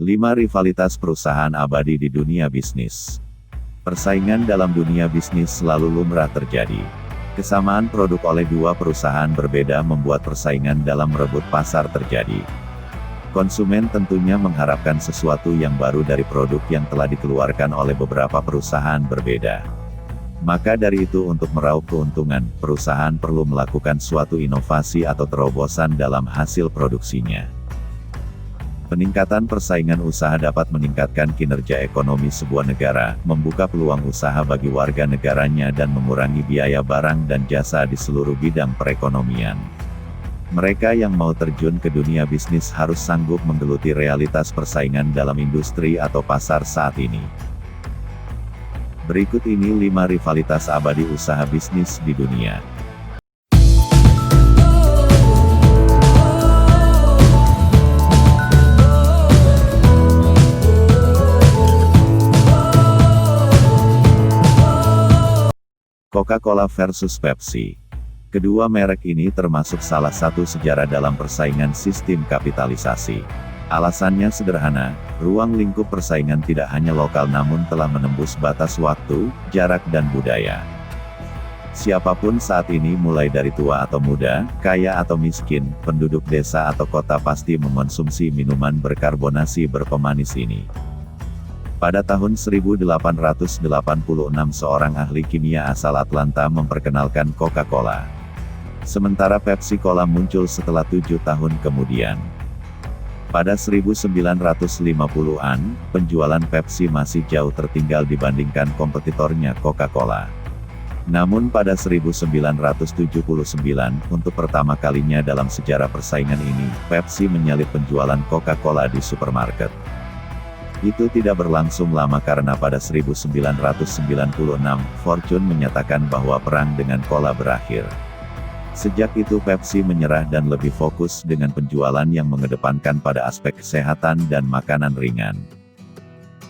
5 Rivalitas perusahaan abadi di dunia bisnis. Persaingan dalam dunia bisnis selalu lumrah terjadi. Kesamaan produk oleh dua perusahaan berbeda membuat persaingan dalam merebut pasar terjadi. Konsumen tentunya mengharapkan sesuatu yang baru dari produk yang telah dikeluarkan oleh beberapa perusahaan berbeda. Maka dari itu, untuk meraup keuntungan, perusahaan perlu melakukan suatu inovasi atau terobosan dalam hasil produksinya. Peningkatan persaingan usaha dapat meningkatkan kinerja ekonomi sebuah negara, membuka peluang usaha bagi warga negaranya dan mengurangi biaya barang dan jasa di seluruh bidang perekonomian. Mereka yang mau terjun ke dunia bisnis harus sanggup menggeluti realitas persaingan dalam industri atau pasar saat ini. Berikut ini 5 rivalitas abadi usaha bisnis di dunia. Coca-Cola versus Pepsi. Kedua merek ini termasuk salah satu sejarah dalam persaingan sistem kapitalisasi. Alasannya sederhana, ruang lingkup persaingan tidak hanya lokal namun telah menembus batas waktu, jarak dan budaya. Siapapun saat ini, mulai dari tua atau muda, kaya atau miskin, penduduk desa atau kota pasti mengonsumsi minuman berkarbonasi berpemanis ini. Pada tahun 1886 seorang ahli kimia asal Atlanta memperkenalkan Coca-Cola. Sementara Pepsi-Cola muncul setelah 7 tahun kemudian. Pada 1950-an, penjualan Pepsi masih jauh tertinggal dibandingkan kompetitornya Coca-Cola. Namun pada 1979, untuk pertama kalinya dalam sejarah persaingan ini, Pepsi menyalip penjualan Coca-Cola di supermarket. Itu tidak berlangsung lama karena pada 1996, Fortune menyatakan bahwa perang dengan cola berakhir. Sejak itu Pepsi menyerah dan lebih fokus dengan penjualan yang mengedepankan pada aspek kesehatan dan makanan ringan.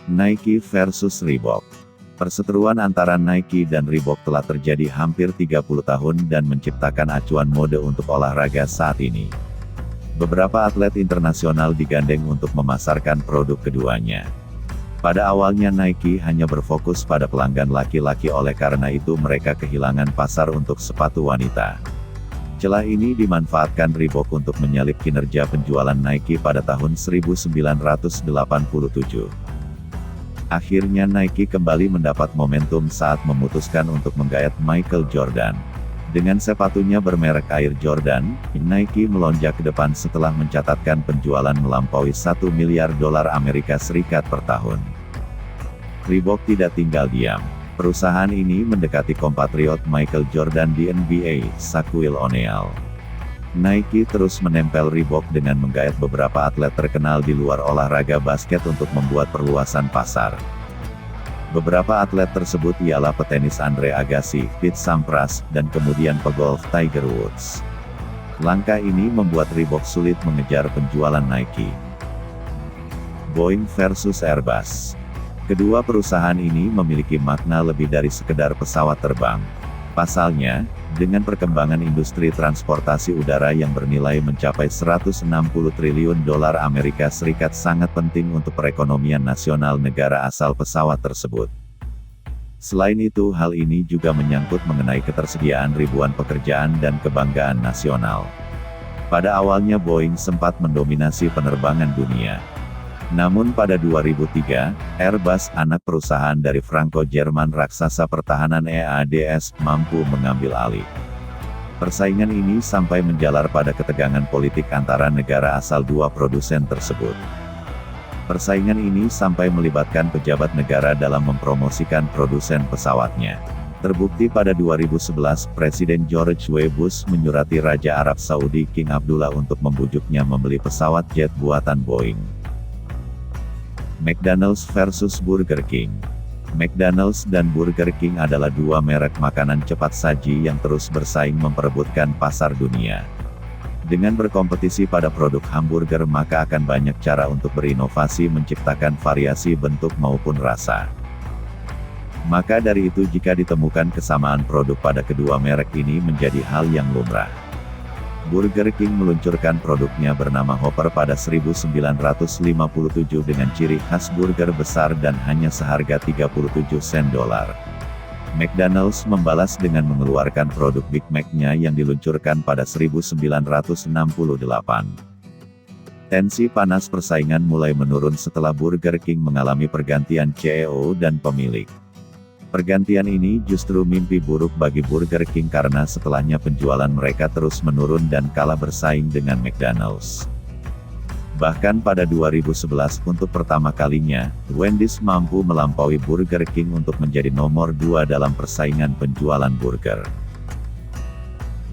Nike versus Reebok. Perseteruan antara Nike dan Reebok telah terjadi hampir 30 tahun dan menciptakan acuan mode untuk olahraga saat ini. Beberapa atlet internasional digandeng untuk memasarkan produk keduanya. Pada awalnya Nike hanya berfokus pada pelanggan laki-laki, oleh karena itu mereka kehilangan pasar untuk sepatu wanita. Celah ini dimanfaatkan Reebok untuk menyalip kinerja penjualan Nike pada tahun 1987. Akhirnya Nike kembali mendapat momentum saat memutuskan untuk menggait Michael Jordan. Dengan sepatunya bermerek Air Jordan, Nike melonjak ke depan setelah mencatatkan penjualan melampaui $1 miliar Amerika Serikat per tahun. Reebok tidak tinggal diam. Perusahaan ini mendekati kompatriot Michael Jordan di NBA, Shaquille O'Neal. Nike terus menempel Reebok dengan menggait beberapa atlet terkenal di luar olahraga basket untuk membuat perluasan pasar. Beberapa atlet tersebut ialah petenis Andre Agassi, Pete Sampras, dan kemudian pegolf Tiger Woods. Langkah ini membuat Reebok sulit mengejar penjualan Nike. Boeing versus Airbus. Kedua perusahaan ini memiliki makna lebih dari sekedar pesawat terbang. Pasalnya, dengan perkembangan industri transportasi udara yang bernilai mencapai $160 triliun Amerika Serikat sangat penting untuk perekonomian nasional negara asal pesawat tersebut. Selain itu, hal ini juga menyangkut mengenai ketersediaan ribuan pekerjaan dan kebanggaan nasional. Pada awalnya Boeing sempat mendominasi penerbangan dunia. Namun pada 2003, Airbus, anak perusahaan dari Franco-Jerman raksasa pertahanan EADS, mampu mengambil alih. Persaingan ini sampai menjalar pada ketegangan politik antara negara asal dua produsen tersebut. Persaingan ini sampai melibatkan pejabat negara dalam mempromosikan produsen pesawatnya. Terbukti pada 2011, Presiden George W. Bush menyurati Raja Arab Saudi King Abdullah untuk membujuknya membeli pesawat jet buatan Boeing. McDonald's versus Burger King. McDonald's dan Burger King adalah dua merek makanan cepat saji yang terus bersaing memperebutkan pasar dunia. Dengan berkompetisi pada produk hamburger, maka akan banyak cara untuk berinovasi menciptakan variasi bentuk maupun rasa. Maka dari itu, jika ditemukan kesamaan produk pada kedua merek ini menjadi hal yang lumrah. Burger King meluncurkan produknya bernama Whopper pada 1957 dengan ciri khas burger besar dan hanya seharga 37 sen dolar. McDonald's membalas dengan mengeluarkan produk Big Mac-nya yang diluncurkan pada 1968. Tensi panas persaingan mulai menurun setelah Burger King mengalami pergantian CEO dan pemilik. Pergantian ini justru mimpi buruk bagi Burger King karena setelahnya penjualan mereka terus menurun dan kalah bersaing dengan McDonald's. Bahkan pada 2011 untuk pertama kalinya, Wendy's mampu melampaui Burger King untuk menjadi nomor 2 dalam persaingan penjualan burger.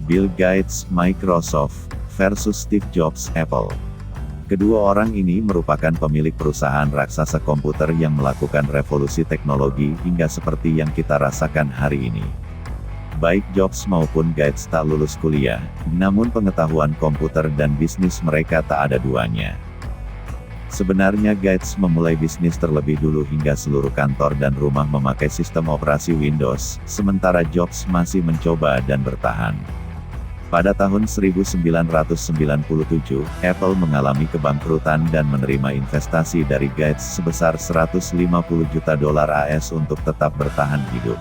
Bill Gates, Microsoft, versus Steve Jobs, Apple. Kedua orang ini merupakan pemilik perusahaan raksasa komputer yang melakukan revolusi teknologi hingga seperti yang kita rasakan hari ini. Baik Jobs maupun Gates tak lulus kuliah, namun pengetahuan komputer dan bisnis mereka tak ada duanya. Sebenarnya Gates memulai bisnis terlebih dulu hingga seluruh kantor dan rumah memakai sistem operasi Windows, sementara Jobs masih mencoba dan bertahan. Pada tahun 1997, Apple mengalami kebangkrutan dan menerima investasi dari Gates sebesar 150 juta dolar AS untuk tetap bertahan hidup.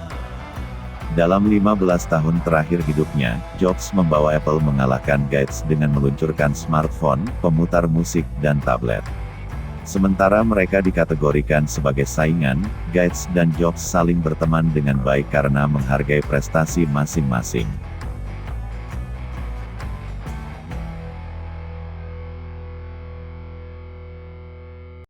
Dalam 15 tahun terakhir hidupnya, Jobs membawa Apple mengalahkan Gates dengan meluncurkan smartphone, pemutar musik, dan tablet. Sementara mereka dikategorikan sebagai saingan, Gates dan Jobs saling berteman dengan baik karena menghargai prestasi masing-masing.